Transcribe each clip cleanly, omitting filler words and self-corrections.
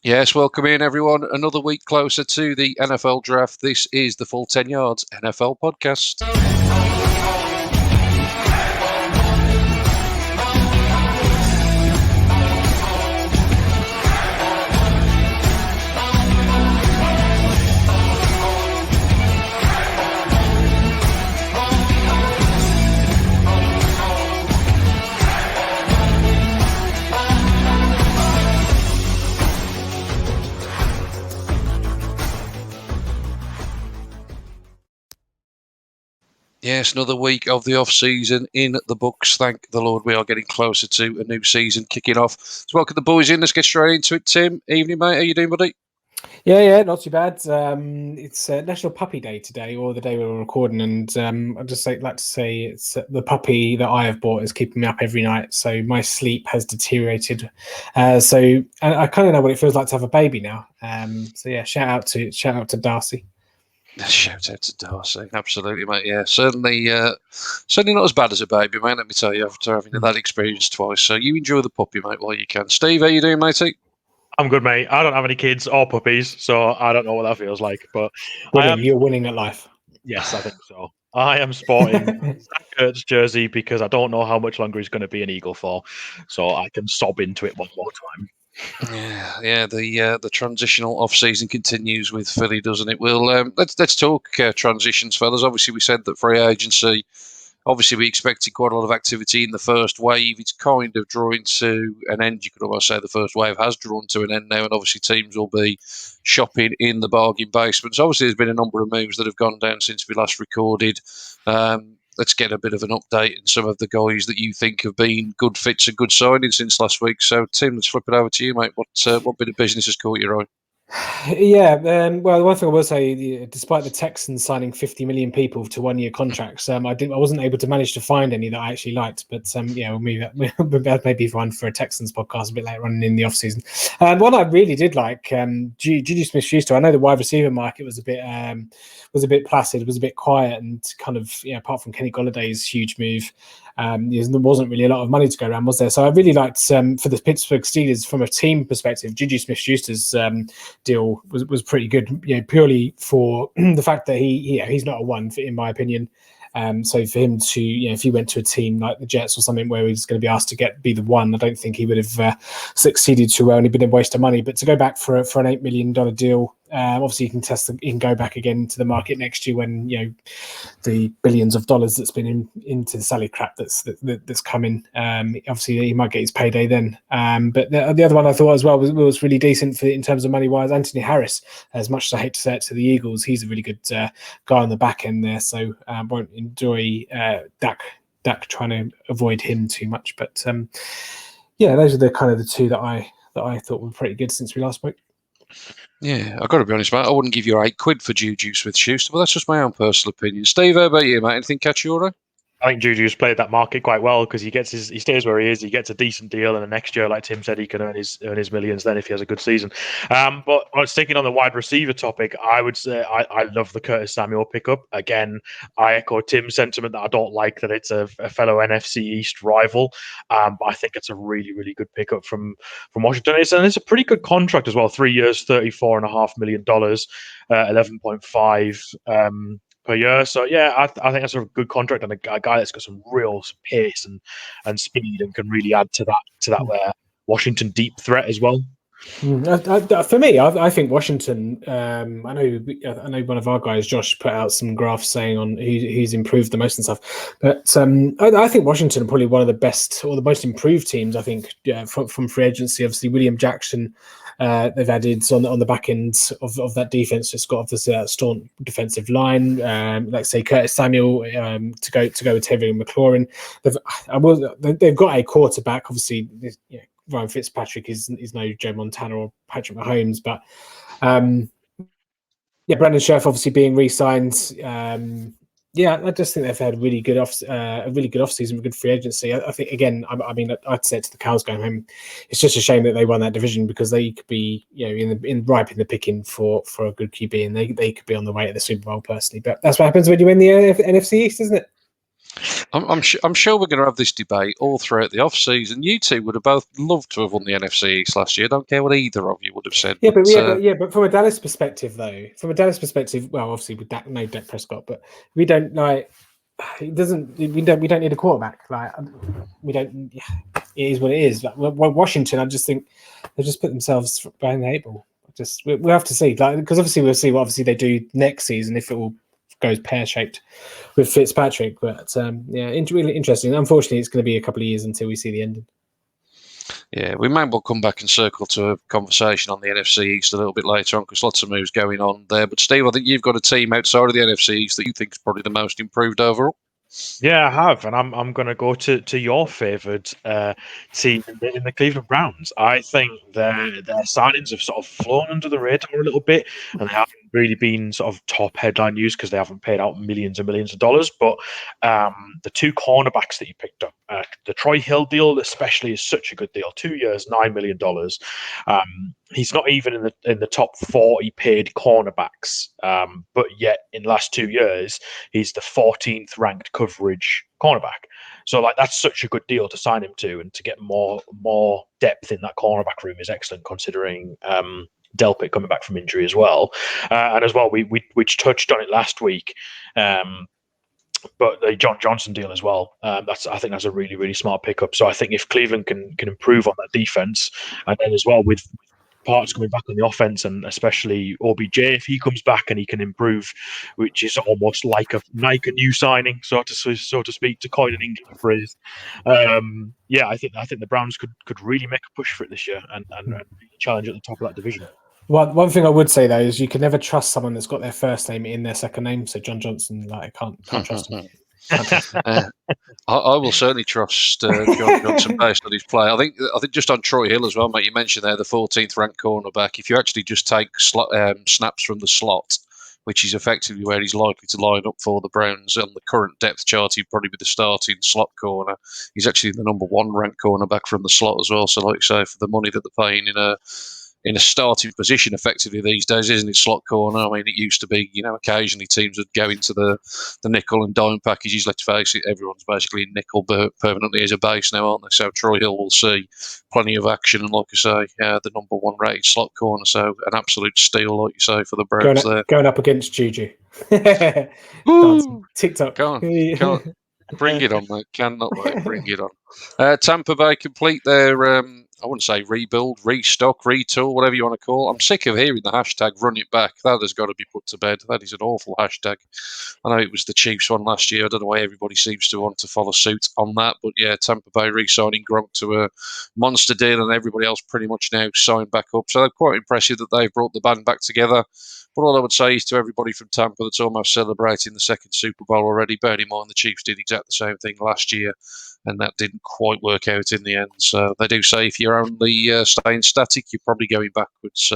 Yes, welcome in everyone. Another week closer to the NFL draft. This is the Full 10 Yards NFL podcast. Yes, another week of the off-season in the books. Thank the Lord we are getting closer to a new season kicking off. So welcome the boys in. Let's get straight into it. Tim, evening, mate. How you doing, buddy? Yeah, not too bad. It's National Puppy Day today, or the day we were recording, and I'd just like to say it's the puppy that I have bought is keeping me up every night, so my sleep has deteriorated. And I kind of know what it feels like to have a baby now. So yeah, shout out to Darcy. Shout out to Darcy. Absolutely, mate. Yeah, certainly not as bad as a baby, mate. Let me tell you, after having that experience twice. So you enjoy the puppy, mate, while you can. Steve, how you doing, matey? I'm good, mate. I don't have any kids or puppies, so I don't know what that feels like. But You're winning at life. Yes, I think so. I am sporting Zach Ertz jersey because I don't know how much longer he's going to be an Eagle for, so I can sob into it one more time. Yeah. The transitional off season continues with Philly, doesn't it? Well, let's talk transitions, fellas. Obviously, we said that free agency. Obviously, we expected quite a lot of activity in the first wave. It's kind of drawing to an end. You could almost say the first wave has drawn to an end now, and obviously teams will be shopping in the bargain basements. Obviously, there's been a number of moves that have gone down since we last recorded. Let's get a bit of an update on some of the guys that you think have been good fits and good signings since last week. So, Tim, let's flip it over to you, mate. What bit of business has caught your eye? Yeah, well, one thing I will say, despite the Texans signing 50 million people to 1-year contracts, I wasn't able to manage to find any that I actually liked. But yeah, maybe one for a Texans podcast a bit later on in the offseason. One I really did like, Juju Smith-Schuster. I know the wide receiver market was a bit placid, was a bit quiet, and kind of apart from Kenny Golladay's huge move. There wasn't really a lot of money to go around, was there? So I really liked, for the Pittsburgh Steelers, from a team perspective, Juju Smith-Schuster's deal was pretty good, purely for the fact that he's not a one, in my opinion. So for him to, if he went to a team like the Jets or something where he's going to be asked to be the one, I don't think he would have succeeded too well, and he'd been a waste of money. But to go back for an $8 million deal, obviously he can go back again into the market next year when the billions of dollars that's been into the salary cap that's coming. Obviously he might get his payday then. But the other one I thought as well was really decent in terms of money wise. Anthony Harris, as much as I hate to say it to the Eagles, he's a really good guy on the back end there. So won't enjoy Dak trying to avoid him too much. But yeah, those are the kind of the two that I thought were pretty good since we last spoke. Yeah, I've got to be honest, mate. I wouldn't give you £8 for Juju Smith-Schuster, but that's just my own personal opinion. Steve, how about you, mate? Anything catch your eye? I think Juju's played that market quite well because he stays where he is. He gets a decent deal, and the next year, like Tim said, he can earn his millions then if he has a good season. But sticking on the wide receiver topic, I would say I love the Curtis Samuel pickup. Again, I echo Tim's sentiment that I don't like that it's a fellow NFC East rival, but I think it's a really, really good pickup from Washington. It's a pretty good contract as well. 3 years, $34.5 million, 11.5. Per year. So yeah, I think that's a good contract and a guy that's got some real pace and speed and can really add to that Washington deep threat as well. For me, I think Washington. I know one of our guys, Josh, put out some graphs saying on who's improved the most and stuff. But I think Washington are probably one of the best or the most improved teams. I think from free agency. Obviously, William Jackson. They've added on the back end of that defense. It's got obviously a staunch defensive line. Like say Curtis Samuel to go with Tevin McLaurin. They've got a quarterback. Obviously, Ryan Fitzpatrick is no Joe Montana or Patrick Mahomes, but Brandon Scherf obviously being re-signed. I just think they've had a really good offseason with good free agency. I think again, I'd say it to the cows going home. It's just a shame that they won that division because they could be, ripe in the picking for a good QB, and they could be on the way to the Super Bowl personally. But that's what happens when you win the NFC East, isn't it? I'm sure we're going to have this debate all throughout the off season. You two would have both loved to have won the NFC East last year. Don't care what either of you would have said. Yeah, but from a Dallas perspective, though, well, obviously with no Dak Prescott, but we don't like. It doesn't. We don't need a quarterback. Like we don't. It is what it is. Like, Washington, I just think they just put themselves behind the eight ball. We'll have to see. Like, because obviously we'll see what obviously they do next season if it all goes pear shaped with Fitzpatrick. But really interesting. Unfortunately, it's going to be a couple of years until we see the ending. Yeah, we may well come back and circle to a conversation on the NFC East a little bit later on because lots of moves going on there. But Steve, I think you've got a team outside of the NFC East that you think is probably the most improved overall. Yeah, I have, and I'm going to go to your favoured team in the Cleveland Browns. I think their signings have sort of flown under the radar a little bit, and they haven't really been sort of top headline news because they haven't paid out millions and millions of dollars. But the two cornerbacks that you picked up, the Troy Hill deal especially is such a good deal. 2 years, $9 million. He's not even in the top 40 paid cornerbacks, but yet in the last 2 years he's the 14th ranked coverage cornerback. So like that's such a good deal to sign him to, and to get more depth in that cornerback room is excellent considering Delpit coming back from injury as well. And as well, we touched on it last week. But the John Johnson deal as well. I think that's a really, really smart pickup. So I think if Cleveland can improve on that defense, and then as well with parts coming back on the offense, and especially OBJ, if he comes back and he can improve, which is almost like a new signing, so to speak, to coin an English phrase. I think the Browns could really make a push for it this year and challenge at the top of that division. One thing I would say though is you can never trust someone that's got their first name in their second name. So John Johnson, like I can't trust him. I will certainly trust John Johnson based on his play. I think just on Troy Hill as well, mate. You mentioned there the 14th ranked cornerback. If you actually just take snaps from the slot, which is effectively where he's likely to line up for the Browns on the current depth chart, he'd probably be the starting slot corner. He's actually the number 1 ranked cornerback from the slot as well. So, like you say, for the money that they're paying in a starting position effectively these days, isn't it? Slot corner. I mean, it used to be, occasionally teams would go into the nickel and dime packages. Let's face it, everyone's basically in nickel permanently as a base now, aren't they? So Troy Hill will see plenty of action, and like I say, the number 1 rated slot corner. So an absolute steal, like you say, for the Browns going up against Juju. TikTok. Go on. Bring it on, mate. Cannot wait. Bring it on. Tampa Bay complete their, I wouldn't say rebuild, restock, retool, whatever you want to call it. I'm sick of hearing the hashtag run it back. That has got to be put to bed. That is an awful hashtag. I know it was the Chiefs one last year. I don't know why everybody seems to want to follow suit on that. But yeah, Tampa Bay re-signing Gronk to a monster deal, and everybody else pretty much now signed back up. So they're quite impressive that they've brought the band back together. But all I would say is to everybody from Tampa that's almost celebrating the second Super Bowl already, bear in mind the Chiefs did exactly the same thing last year, and that didn't quite work out in the end. So they do say if you're only staying static, you're probably going backwards.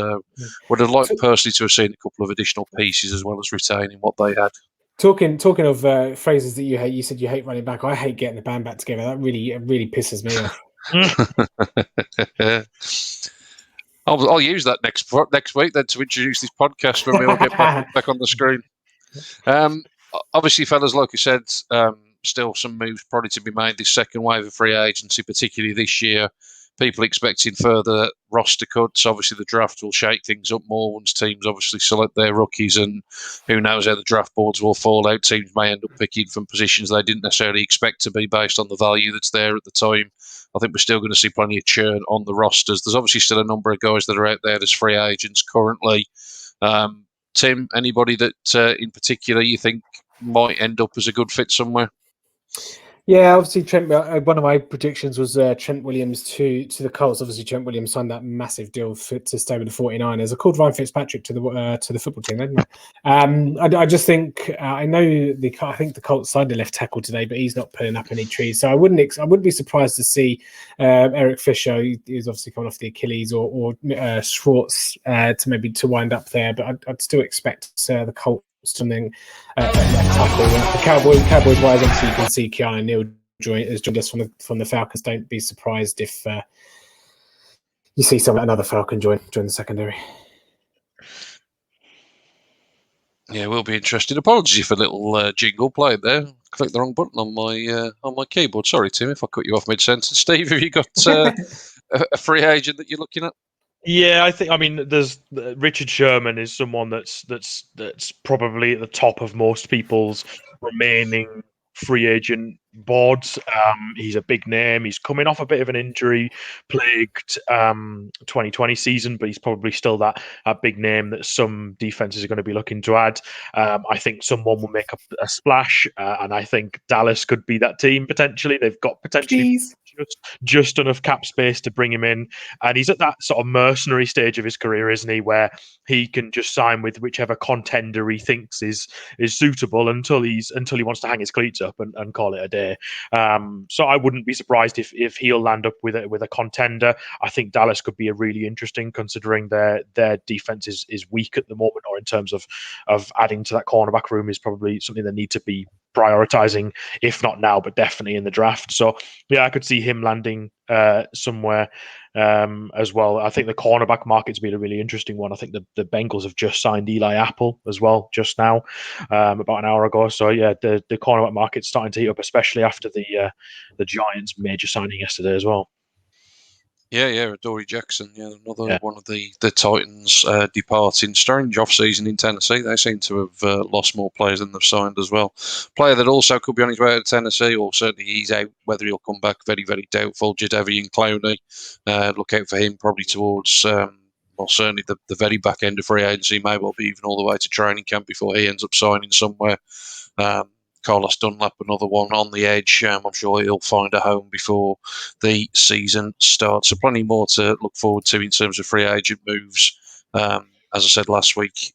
Would have liked personally to have seen a couple of additional pieces as well as retaining what they had. Talking of phrases that you hate, you said you hate running back. I hate getting the band back together. That really pisses me off. I'll use that next week then to introduce this podcast when we all get back on the screen. Obviously, fellas, like I said, still some moves probably to be made this second wave of free agency, particularly this year. People expecting further roster cuts. Obviously, the draft will shake things up more once teams obviously select their rookies, and who knows how the draft boards will fall out. Teams may end up picking from positions they didn't necessarily expect to be based on the value that's there at the time. I think we're still going to see plenty of churn on the rosters. There's obviously still a number of guys that are out there as free agents currently. Tim, anybody that in particular you think might end up as a good fit somewhere? Yeah, obviously Trent. One of my predictions was Trent Williams to the Colts. Obviously, Trent Williams signed that massive deal to stay with the 49ers. I called Ryan Fitzpatrick to the football team, didn't I? I just think I think the Colts signed a left tackle today, but he's not putting up any trees. So I wouldn't be surprised to see Eric Fisher, who's obviously coming off the Achilles, or Schwartz to wind up there. But I'd still expect the Colts something tackle. The Cowboys wise, obviously you can see Keanu Neal has joined us from the Falcons. Don't be surprised if you see another Falcon join the secondary. Yeah, we'll be interested. Apologies for a little jingle played there. Clicked the wrong button on my keyboard. Sorry, Tim, if I cut you off mid-sentence. Steve, have you got a free agent that you're looking at? Yeah, I mean, there's Richard Sherman is someone that's probably at the top of most people's remaining free agent boards. He's a big name. He's coming off a bit of an injury-plagued 2020 season, but he's probably still that big name that some defenses are going to be looking to add. I think someone will make a splash, and I think Dallas could be that team potentially. They've got potentially just enough cap space to bring him in, and he's at that sort of mercenary stage of his career, isn't he, where he can just sign with whichever contender he thinks is suitable until he wants to hang his cleats up and call it a day. So I wouldn't be surprised if he'll land up with a contender. I think Dallas could be a really interesting, considering their defense is weak at the moment, or in terms of adding to that cornerback room is probably something they need to be prioritizing, if not now, but definitely in the draft. So yeah, I could see him landing somewhere as well. I think the cornerback market's been a really interesting one. I think the Bengals have just signed Eli Apple as well, just now, about an hour ago. So yeah, the cornerback market's starting to heat up, especially after the Giants' major signing yesterday as well. Yeah, Dory Jackson, another one of the Titans departing. Strange off-season in Tennessee. They seem to have lost more players than they've signed as well. Player that also could be on his way to Tennessee, or certainly he's out. Whether he'll come back, very, very doubtful. Jadeveon Clowney, look out for him probably towards, certainly the very back end of free agency, may well be even all the way to training camp before he ends up signing somewhere. Carlos Dunlap, another one on the edge. I'm sure he'll find a home before the season starts. So plenty more to look forward to in terms of free agent moves. As I said last week,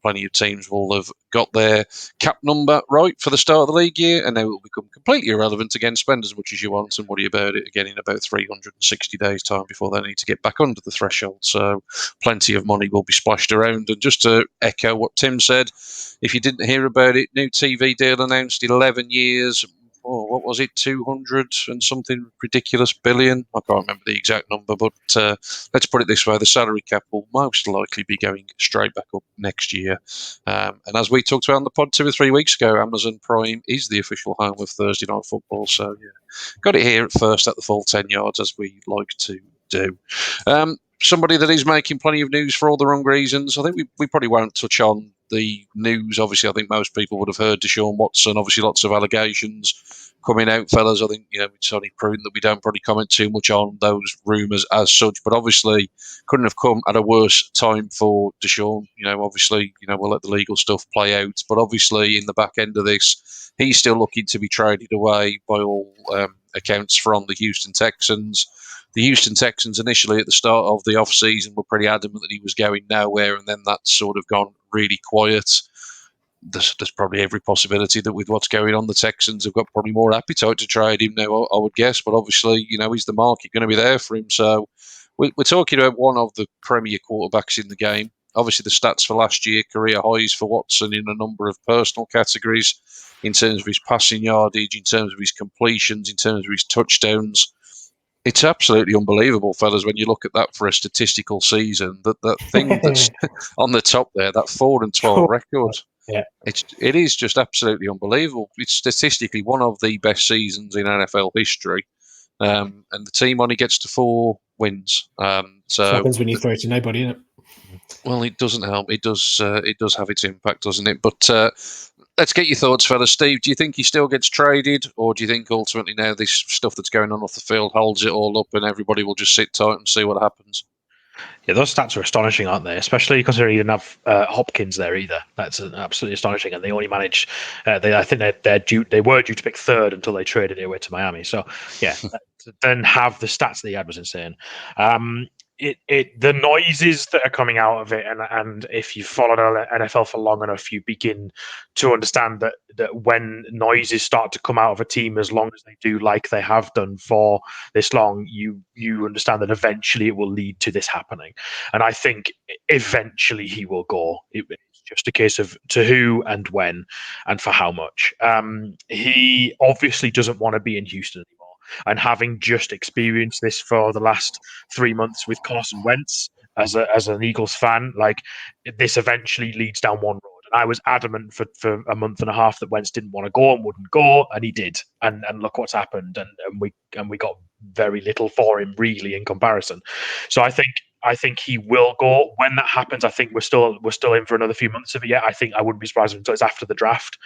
plenty of teams will have got their cap number right for the start of the league year, and they will become completely irrelevant again. Spend as much as you want and worry about it again in about 360 days' time before they need to get back under the threshold. So plenty of money will be splashed around. And just to echo what Tim said, if you didn't hear about it, new TV deal announced, 11 years. What was it, 200 and something ridiculous billion? I can't remember the exact number, but let's put it this way, the salary cap will most likely be going straight back up next year. And as we talked about on the pod 2 or 3 weeks ago, Amazon Prime is the official home of Thursday Night Football. So, yeah, got it here at first at the full 10 yards, as we like to do. Somebody that is making plenty of news for all the wrong reasons. I think we probably won't touch on the news. Obviously, I think most people would have heard Deshaun Watson. Obviously, lots of allegations coming out, fellas. I think it's only prudent that we don't probably comment too much on those rumours as such. But obviously, couldn't have come at a worse time for Deshaun. Obviously, we'll let the legal stuff play out. But obviously, in the back end of this, he's still looking to be traded away by all accounts from the Houston Texans. The Houston Texans initially at the start of the off-season were pretty adamant that he was going nowhere, and then that's sort of gone really quiet. There's probably every possibility that with what's going on, the Texans have got probably more appetite to trade him now, I would guess. But obviously, is the market going to be there for him? So we're talking about one of the premier quarterbacks in the game. Obviously, the stats for last year, career highs for Watson in a number of personal categories, in terms of his passing yardage, in terms of his completions, in terms of his touchdowns. It's absolutely unbelievable, fellas, when you look at that for a statistical season. That thing that's on the top there, that 4-12 record. Yeah, it is just absolutely unbelievable. It's statistically one of the best seasons in NFL history, and the team only gets to 4 wins. So what happens when you throw it to nobody, isn't it? Well, it doesn't help. It does have its impact, doesn't it? But let's get your thoughts, fellas. Steve, do you think he still gets traded, or do you think ultimately now this stuff that's going on off the field holds it all up and everybody will just sit tight and see what happens? Yeah, those stats are astonishing, aren't they? Especially considering you didn't have Hopkins there either. That's absolutely astonishing. And they only managed. I think they were due to pick third until they traded it away to Miami. So yeah, to then have the stats that he had was insane. The noises that are coming out of it, and if you've followed NFL for long enough, you begin to understand that when noises start to come out of a team, as long as they do, like they have done for this long, you understand that eventually it will lead to this happening. And I think eventually he will go. It's just a case of to who and when and for how much. He obviously doesn't want to be in Houston anymore. And having just experienced this for the last 3 months with Carson Wentz as an Eagles fan, like this eventually leads down one road. I was adamant for a month and a half that Wentz didn't want to go and wouldn't go, and he did. And look what's happened. And we got very little for him really in comparison. So I think he will go. When that happens, I think we're still in for another few months of it yet. I think I wouldn't be surprised until it's after the draft.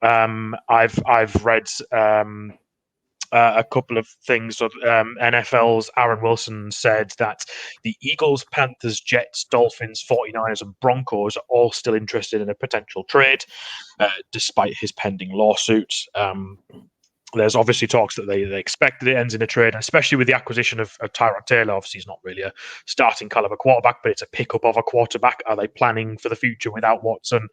I've read a couple of things. NFL's Aaron Wilson said that the Eagles, Panthers, Jets, Dolphins, 49ers, and Broncos are all still interested in a potential trade, despite his pending lawsuits. There's obviously talks that they expect that it ends in a trade, especially with the acquisition of Tyrod Taylor. Obviously, he's not really a starting caliber quarterback, but it's a pickup of a quarterback. Are they planning for the future without Watson?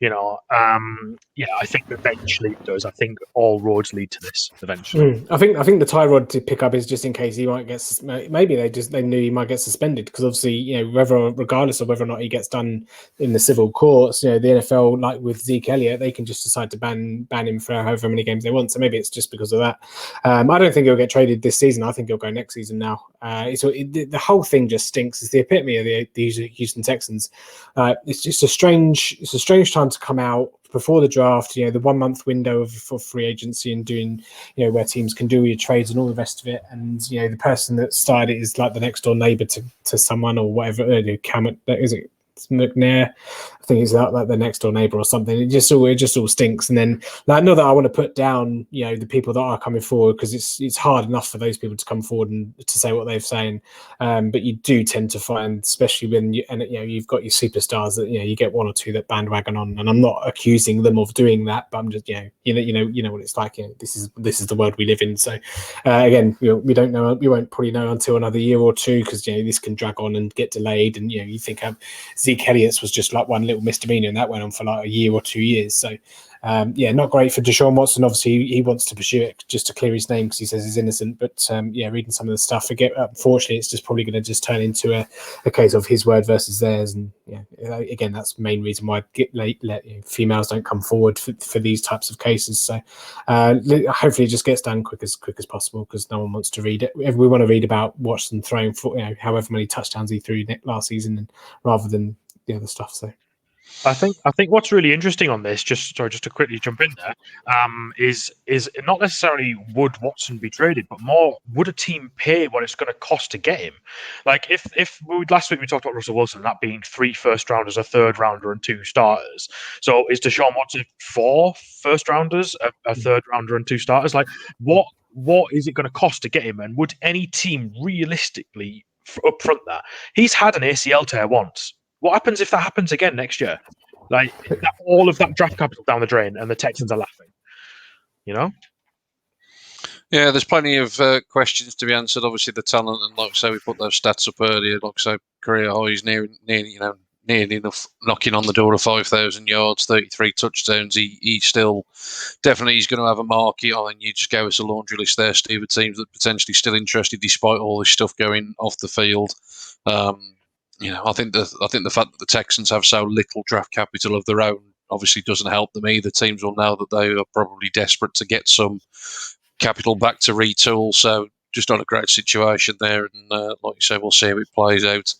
I think eventually it does. I think all roads lead to this eventually. I think the Tyrod to pick up is just in case he might get. Maybe they knew he might get suspended because obviously regardless of whether or not he gets done in the civil courts, the NFL, like with Zeke Elliott, they can just decide to ban him for however many games they want. So maybe it's just because of that. I don't think he'll get traded this season. I think he'll go next season now. The whole thing just stinks. It's the epitome of the Houston Texans. It's just a strange time to come out before the draft, the 1 month window for free agency and doing, where teams can do your trades and all the rest of it. And, the person that started it is like the next door neighbor to someone or whatever. Is it McNair? I think it's like the next door neighbor or something. It just all stinks. And then, not that I want to put down, the people that are coming forward, because it's hard enough for those people to come forward and to say what they're saying. But you do tend to find, especially when you've got your superstars, that you get one or two that bandwagon on. And I'm not accusing them of doing that, but I'm just you know what it's like. This is the world we live in. So again, we don't know. We won't probably know until another year or two, because this can drag on and get delayed. And you think Zeke Elliott's was just like one little misdemeanor, and that went on for like a year or 2 years. So not great for Deshaun Watson. Obviously, he wants to pursue it just to clear his name because he says he's innocent. But reading some of the stuff, unfortunately, it's just probably going to just turn into a case of his word versus theirs. And again, that's the main reason why females don't come forward for these types of cases. So hopefully, it just gets done quick as possible, because no one wants to read it. We want to read about Watson throwing for however many touchdowns he threw last season, rather than the other stuff. So. I think what's really interesting on this, just to quickly jump in there, is not necessarily would Watson be traded, but more would a team pay what it's going to cost to get him? Like if last week we talked about Russell Wilson, that being 3 first rounders, a third rounder, and 2 starters. So is Deshaun Watson 4 first rounders, a third rounder, and 2 starters? Like what is it going to cost to get him? And would any team realistically upfront that? He's had an ACL tear once. What happens if that happens again next year? Like all of that draft capital down the drain, and the Texans are laughing. Yeah, there's plenty of questions to be answered. Obviously, the talent, and like I say, we put those stats up earlier. Like I say, career highs nearly enough, knocking on the door of 5,000 yards, 33 touchdowns. He's definitely going to have a market. I think you just gave us a laundry list there, Steve, of teams that are potentially still interested despite all this stuff going off the field. I think the fact that the Texans have so little draft capital of their own obviously doesn't help them either. Teams will know that they are probably desperate to get some capital back to retool. So just not a great situation there. And like you say, we'll see how it plays out.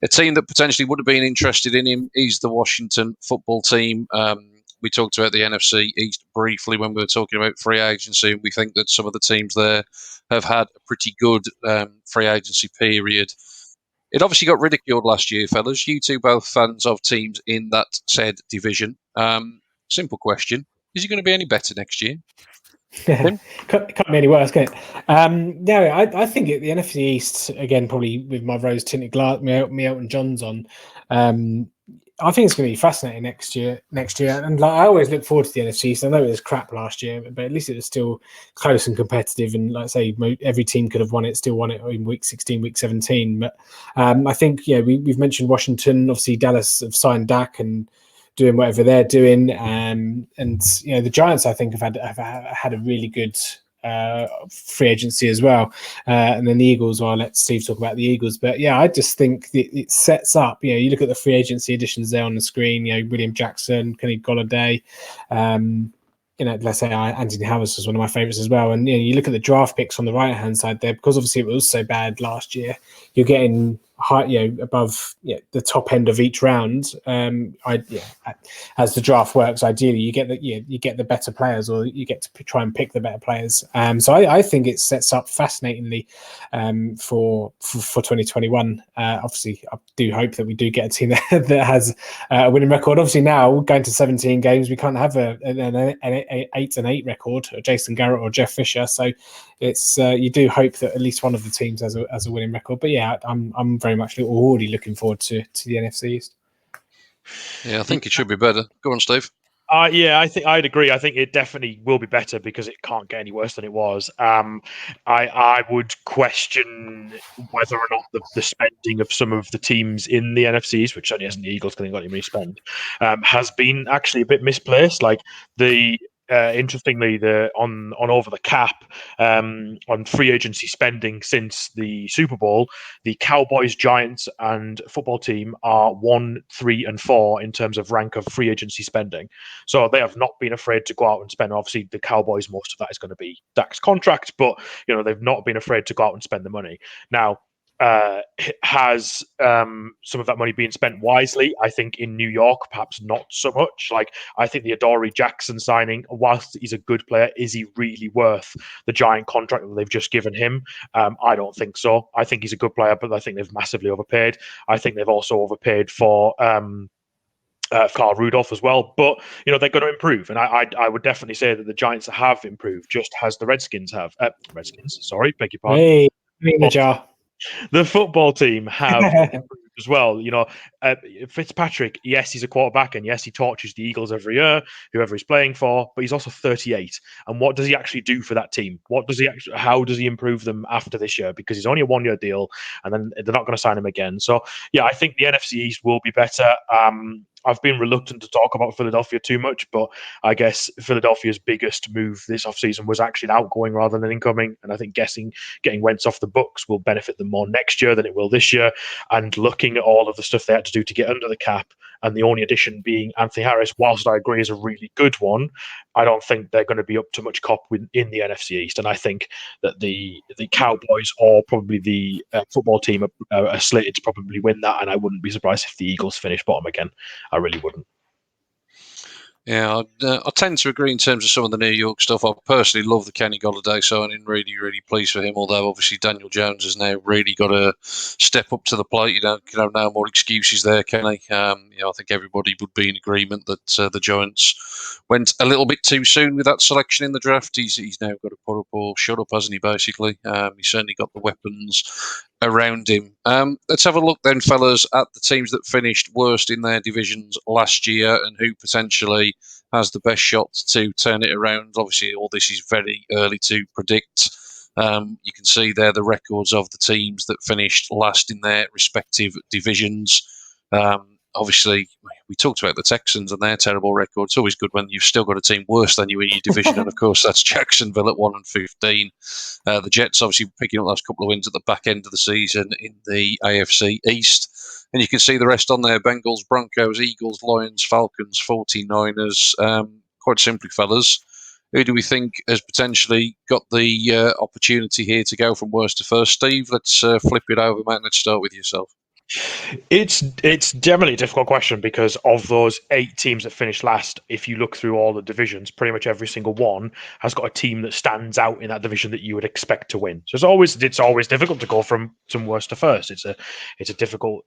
A team that potentially would have been interested in him is the Washington football team. We talked about the NFC East briefly when we were talking about free agency, and we think that some of the teams there have had a pretty good free agency period. It obviously got ridiculed last year, fellas. You two both fans of teams in that said division. Simple question. Is he going to be any better next year? Can't be any worse, can it? No, I think the NFC East, again, probably with my rose-tinted glass, me Elton John's on. I think it's going to be fascinating next year. And I always look forward to the NFC East. I know it was crap last year, but at least it was still close and competitive. And like I say, every team could have won it, still won it in week 16, week 17. But I think, we've mentioned Washington. Obviously, Dallas have signed Dak and doing whatever they're doing. And the Giants, I think, have had a really good free agency as well, and then the Eagles. Well, I'll let Steve talk about the Eagles, but I just think it sets up. You look at the free agency additions there on the screen. William Jackson, Kenny Golladay. Let's say Anthony Harris was one of my favorites as well. And you look at the draft picks on the right hand side there, because obviously it was so bad last year. You're getting high, above the top end of each round. As the draft works, ideally you get the better players, or you get to try and pick the better players. So I think it sets up fascinatingly for 2021. Obviously, I do hope that we do get a team that has a winning record. Obviously, now going to 17 games, we can't have an 8-8 record, or Jason Garrett or Jeff Fisher. So it's you do hope that at least one of the teams has a winning record. But yeah, I'm very much already looking forward to the NFC East. Yeah, I think it should be better. Go on, Steve. Yeah, I think I'd agree. I think it definitely will be better because it can't get any worse than it was. I would question whether or not the spending of some of the teams in the NFC East, which certainly hasn't the Eagles because they got any money to spend, has been actually a bit misplaced. Like interestingly, on over the cap on free agency spending since the Super Bowl, the Cowboys, Giants, and football team are 1, 3, and 4 in terms of rank of free agency spending. So they have not been afraid to go out and spend. Obviously, the Cowboys, most of that is going to be Dak's contract, but they've not been afraid to go out and spend the money. Now, has some of that money being spent wisely? I think in New York, perhaps not so much. Like, I think the Adoree Jackson signing, whilst he's a good player, is he really worth the giant contract that they've just given him? I don't think so. I think he's a good player, but I think they've massively overpaid. I think they've also overpaid for Carl Rudolph as well, but they're going to improve, and I would definitely say that the Giants have improved, just as the Redskins have. Redskins, sorry, beg your pardon. Hey, in the jar. The football team have improved as well. Fitzpatrick, yes, he's a quarterback, and yes, he torches the Eagles every year, whoever he's playing for. But he's also 38, and what does he actually do for that team? How does he improve them after this year? Because he's only a 1-year deal, and then they're not going to sign him again. So yeah, I think the NFC East will be better. I've been reluctant to talk about Philadelphia too much, but I guess Philadelphia's biggest move this offseason was actually outgoing rather than incoming. And I think getting Wentz off the books will benefit them more next year than it will this year. And looking at all of the stuff they had to do to get under the cap, and the only addition being Anthony Harris, whilst I agree is a really good one, I don't think they're going to be up to much cop in the NFC East. And I think that the Cowboys or probably the football team are slated to probably win that. And I wouldn't be surprised if the Eagles finish bottom again. I really wouldn't. Yeah, I tend to agree in terms of some of the New York stuff. I personally love the Kenny Golladay signing. Really, really pleased for him. Although obviously Daniel Jones has now really got to step up to the plate. Can have no more excuses there, can he? I think everybody would be in agreement that the Giants went a little bit too soon with that selection in the draft. He's now got to put up or shut up, hasn't he? Basically, he's certainly got the weapons around him. Let's have a look then, fellas, at the teams that finished worst in their divisions last year and who potentially has the best shot to turn it around. Obviously, all this is very early to predict. You can see there the records of the teams that finished last in their respective divisions. Obviously, we talked about the Texans and their terrible record. It's always good when you've still got a team worse than you in your division, and of course that's Jacksonville at 1-15. The Jets obviously picking up the last couple of wins at the back end of the season in the AFC East. And you can see the rest on there: Bengals, Broncos, Eagles, Lions, Falcons, 49ers. Quite simply, fellas, who do we think has potentially got the opportunity here to go from worst to first? Steve, let's flip it over, mate. Let's start with yourself. It's generally a difficult question because of those 8 teams that finished last, if you look through all the divisions, pretty much every single one has got a team that stands out in that division that you would expect to win. So it's always difficult to go from worst to first. It's a difficult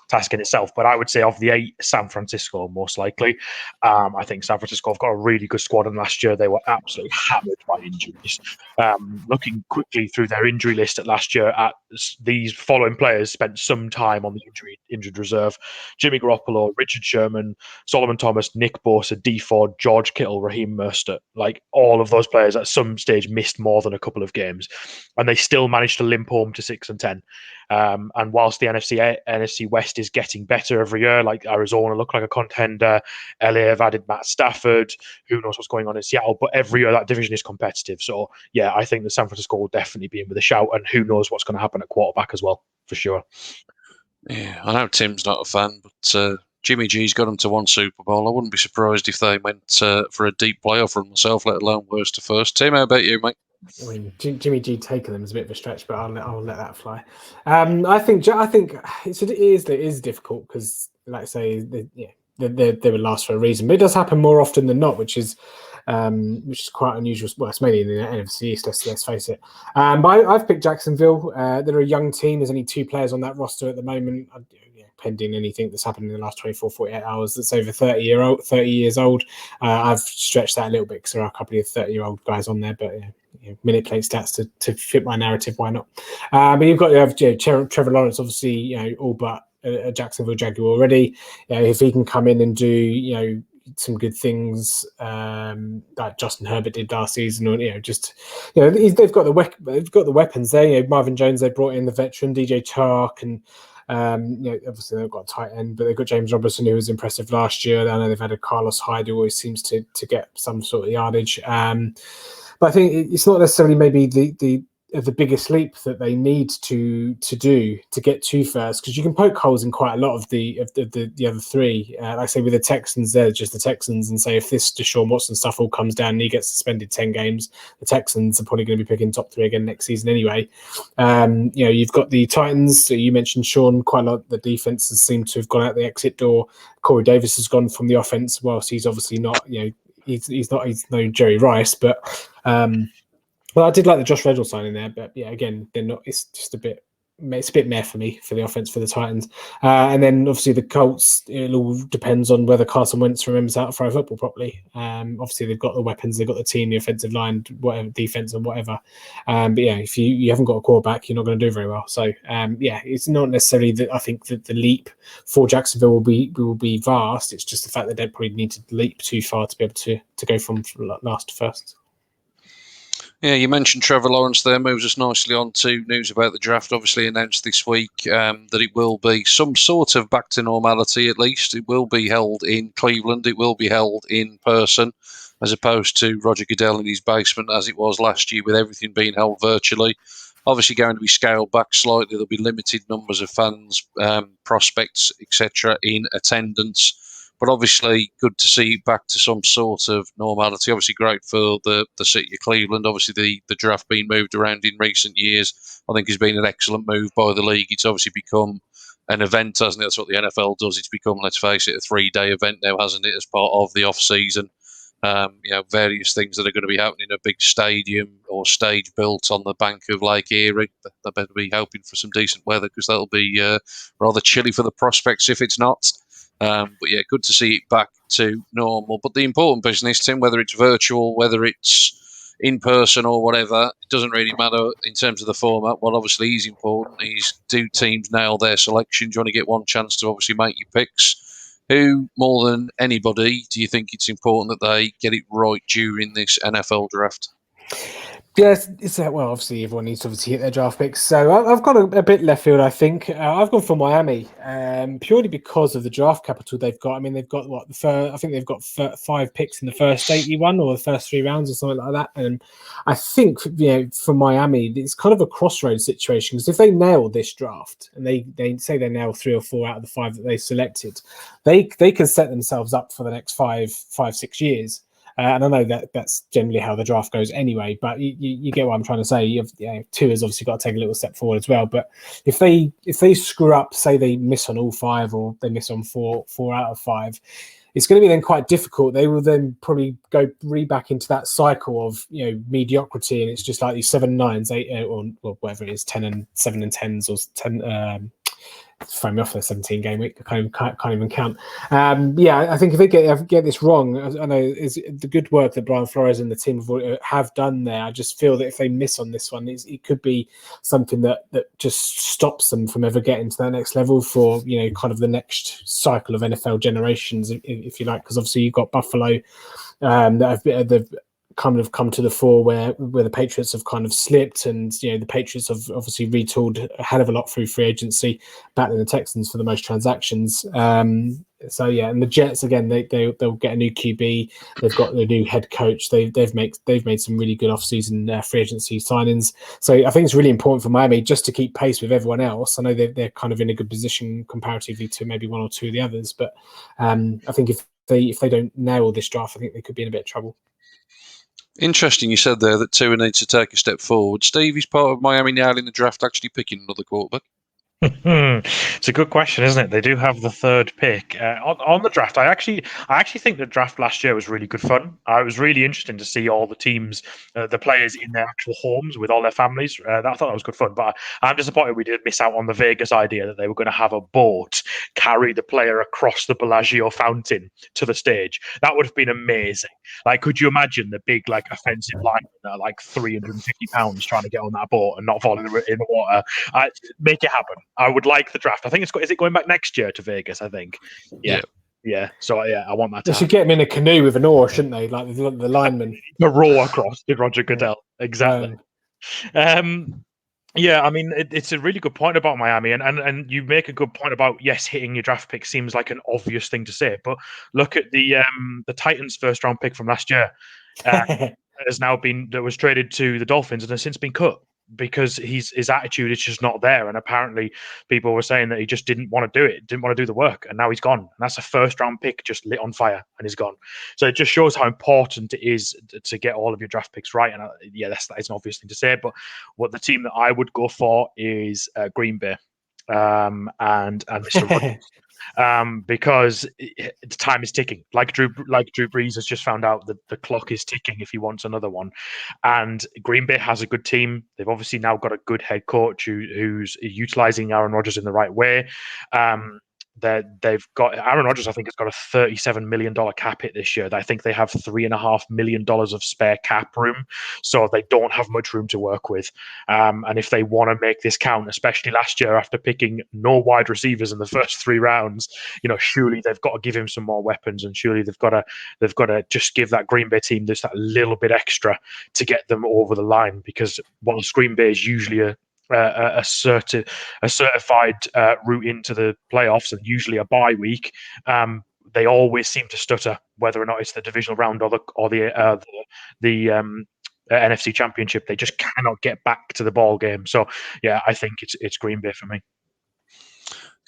task in itself. But I would say of the 8, San Francisco most likely. I think San Francisco have got a really good squad, and last year they were absolutely hammered by injuries. Looking quickly through their injury list at last year, at these following players spent some time on the injured reserve: Jimmy Garoppolo, Richard Sherman, Solomon Thomas, Nick Bosa, Dee Ford, George Kittle, Raheem Mostert. Like, all of those players at some stage missed more than a couple of games, and they still managed to limp home to 6-10. And whilst the NFC West is getting better every year, like Arizona look like a contender, LA have added Matt Stafford, who knows what's going on in Seattle, but every year that division is competitive. So yeah, I think the San Francisco will definitely be in with a shout, and who knows what's going to happen at quarterback as well, for sure. Yeah, I know Tim's not a fan, but Jimmy G's got them to 1 Super Bowl. I wouldn't be surprised if they went for a deep playoff run myself, let alone worst to first. Tim, how about you, mate? I mean, Jimmy G taking them is a bit of a stretch, but I'll let that fly. I think it is difficult because, like I say, they would last for a reason, but it does happen more often than not, which is quite unusual. Well, it's mainly in the NFC East. Let's face it. But I've picked Jacksonville. They're a young team. There's only 2 players on that roster at the moment. Pending anything that's happened in the last 24, 48 hours that's over 30 years old. I've stretched that a little bit because there are a couple of 30-year-old guys on there, but minute plate stats to fit my narrative, why not? But you've got Trevor Lawrence, obviously, all but a Jacksonville Jaguar already. If he can come in and do, some good things like Justin Herbert did last season, or they've got the weapons there. Marvin Jones, they brought in the veteran DJ Chark, and obviously they've got a tight end, but they've got James Robinson, who was impressive last year. I know they've had a Carlos Hyde, who always seems to get some sort of yardage. But I think it's not necessarily maybe the biggest leap that they need to do to get to first, because you can poke holes in quite a lot of the other 3. Like I say, with the Texans, they're just the Texans, and say if this Deshaun Watson stuff all comes down and he gets suspended 10 games, the Texans are probably going to be picking top 3 again next season anyway. You've got the Titans. You mentioned Shaun. Quite a lot of the defenses seem to have gone out the exit door. Corey Davis has gone from the offense. Whilst he's obviously not, he's no Jerry Rice, but. Well, I did like the Josh Reynolds signing there, but again, they're not. It's just a bit meh for me for the offense for the Titans. And then obviously the Colts. It all depends on whether Carson Wentz remembers how to throw football properly. Obviously they've got the weapons, they've got the team, the offensive line, whatever defense and whatever. But if you haven't got a quarterback, you're not going to do very well. So it's not necessarily that I think that the leap for Jacksonville will be vast. It's just the fact that they probably need to leap too far to be able to go from last to first. Yeah, you mentioned Trevor Lawrence there, moves us nicely on to news about the draft. Obviously announced this week that it will be some sort of back to normality, at least. It will be held in Cleveland. It will be held in person, as opposed to Roger Goodell in his basement, as it was last year, with everything being held virtually. Obviously going to be scaled back slightly. There'll be limited numbers of fans, prospects, etc. in attendance. But obviously, good to see back to some sort of normality. Obviously, great for the city of Cleveland. Obviously, the draft being moved around in recent years, I think, has been an excellent move by the league. It's obviously become an event, hasn't it? That's what the NFL does. It's become, let's face it, a 3-day event now, hasn't it, as part of the off-season. Various things that are going to be happening, a big stadium or stage built on the bank of Lake Erie. They better be hoping for some decent weather, because that'll be rather chilly for the prospects if it's not. But good to see it back to normal. But the important business, Tim, whether it's virtual, whether it's in person or whatever, it doesn't really matter in terms of the format. What obviously is important is, do teams nail their selections? You want to get one chance to obviously make your picks. Who, more than anybody, do you think it's important that they get it right during this NFL draft? Yes, well, obviously everyone needs to obviously hit their draft picks. So I've got a bit left field, I think. I've gone for Miami, purely because of the draft capital they've got. I mean, they've got I think they've got 5 picks in the first 81 or the first 3 rounds or something like that. And I think for Miami, it's kind of a crossroads situation, because if they nail this draft and they say they nail 3 or 4 out of the 5 that they selected, they can set themselves up for the next 5-6 years. And I know that's generally how the draft goes anyway, but you get what I'm trying to say. Tua has obviously got to take a little step forward as well. But if they screw up, say they miss on all 5 or they miss on 4 out of 5, it's going to be then quite difficult. They will then probably go back into that cycle of mediocrity, and it's just like these 7-9s, 8 or whatever it is, 10 and 7 and 10s or 10. Throw me off for a 17-game week. I can't even count. I think if they get this wrong, I know it's the good work that Brian Flores and the team have done there. I just feel that if they miss on this one, it could be something that just stops them from ever getting to that next level for kind of the next cycle of NFL generations, if you like. Because obviously you've got Buffalo that have kind of come to the fore where the Patriots have kind of slipped, and the Patriots have obviously retooled a hell of a lot through free agency, battling the Texans for the most transactions. And the Jets again, they'll get a new QB. They've got a new head coach. They've made some really good off-season free agency signings. So I think it's really important for Miami just to keep pace with everyone else. I know they're kind of in a good position comparatively to maybe one or two of the others, but I think if they don't nail this draft, I think they could be in a bit of trouble. Interesting you said there that Tua needs to take a step forward. Steve is part of Miami now in the draft actually picking another quarterback. It's a good question, isn't it? They do have the third pick on the draft. I actually think the draft last year was really good fun. It was really interesting to see all the teams, the players in their actual homes with all their families. I thought that was good fun. But I'm disappointed we did miss out on the Vegas idea that they were going to have a boat carry the player across the Bellagio fountain to the stage. That would have been amazing. Like, could you imagine the big offensive linemen that are 350 pounds trying to get on that boat and not fall in the water? Make it happen. I would like the draft. I think is it going back next year to Vegas? I think. Yeah. So I want that. They should get him in a canoe with an oar, shouldn't they? Like the lineman. The row across did Roger Goodell. Exactly. Yeah, I mean, it's a really good point about Miami, and you make a good point about, yes, hitting your draft pick seems like an obvious thing to say, but look at the Titans' first round pick from last year. That was traded to the Dolphins and has since been cut because his attitude is just not there. And apparently people were saying that he just didn't want to do it, didn't want to do the work. And now he's gone. And that's a first round pick just lit on fire and he's gone. So it just shows how important it is to get all of your draft picks right. And that is an obvious thing to say. But what the team that I would go for is Green Bay. And Mr. Rodgers. Because the time is ticking. Like Drew Brees has just found out that the clock is ticking if he wants another one. And Green Bay has a good team. They've obviously now got a good head coach who's utilizing Aaron Rodgers in the right way. They've got Aaron Rodgers, I think, has got a $37 million cap hit this year. I think they have $3.5 million of spare cap room, so they don't have much room to work with. And if they want to make this count, especially last year after picking no wide receivers in the first 3 rounds, surely they've got to give him some more weapons, and surely they've got to just give that Green Bay team just that little bit extra to get them over the line. Because whilst Green Bay is usually a certified route into the playoffs and usually a bye week, they always seem to stutter, whether or not it's the divisional round or the NFC Championship. They just cannot get back to the ball game. So yeah, I think it's Green Bay for me.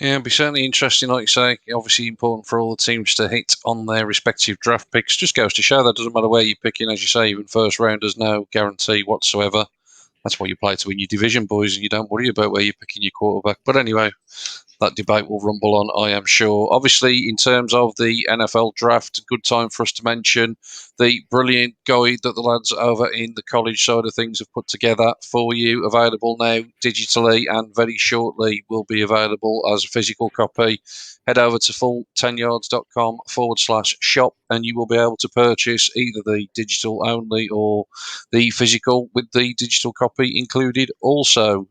Yeah, it'd be certainly interesting, like you say. Obviously important for all the teams to hit on their respective draft picks. Just goes to show that doesn't matter where you're picking, as you say, even first rounders, no guarantee whatsoever. That's why you play to win your division, boys, and you don't worry about where you're picking your quarterback. But anyway, that debate will rumble on, I am sure. Obviously, in terms of the NFL draft, good time for us to mention the brilliant guide that the lads over in the college side of things have put together for you, available now digitally and very shortly will be available as a physical copy. Head over to full10yards.com/shop and you will be able to purchase either the digital only or the physical with the digital copy included. Also,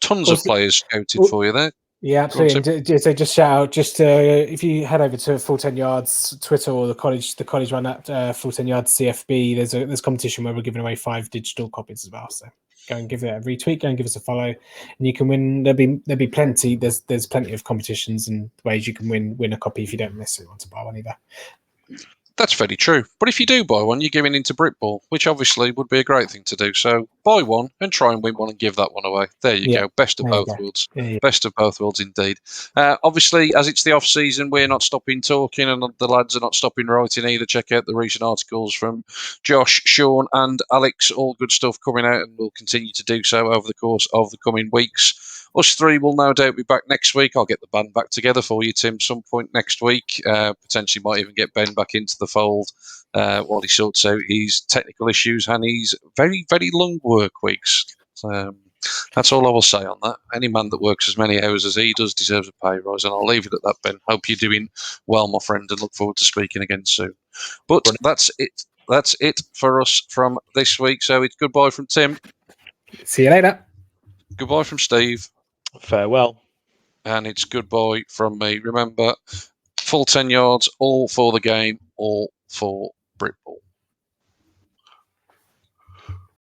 tons of players scouted for you there. Yeah, absolutely. So just shout out, if you head over to Full 10 Yards Twitter or the college Roundup, Full 10 Yards CFB, there's a competition where we're giving away 5 digital copies as well. So go and give it a retweet, go and give us a follow, and you can win. There'll be plenty. There's plenty of competitions and ways you can win a copy if you don't necessarily want to buy one either. That's very true. But if you do buy one, you're giving into Britball, which obviously would be a great thing to do. So buy one and try and win one and give that one away. There you go. Best of both worlds. Yeah. Best of both worlds indeed. Obviously, as it's the off season, we're not stopping talking and the lads are not stopping writing either. Check out the recent articles from Josh, Shaun and Alex. All good stuff coming out and we'll continue to do so over the course of the coming weeks. Us 3 will no doubt be back next week. I'll get the band back together for you, Tim, some point next week. Potentially might even get Ben back into the fold while he sorts out his technical issues and his very, very long work weeks. That's all I will say on that. Any man that works as many hours as he does deserves a pay rise, and I'll leave it at that, Ben. Hope you're doing well, my friend, and look forward to speaking again soon. But that's it. That's it for us from this week. So it's goodbye from Tim. See you later. Goodbye from Steve. Farewell. And it's goodbye from me. Remember, full 10 yards, all for the game, all for Britball.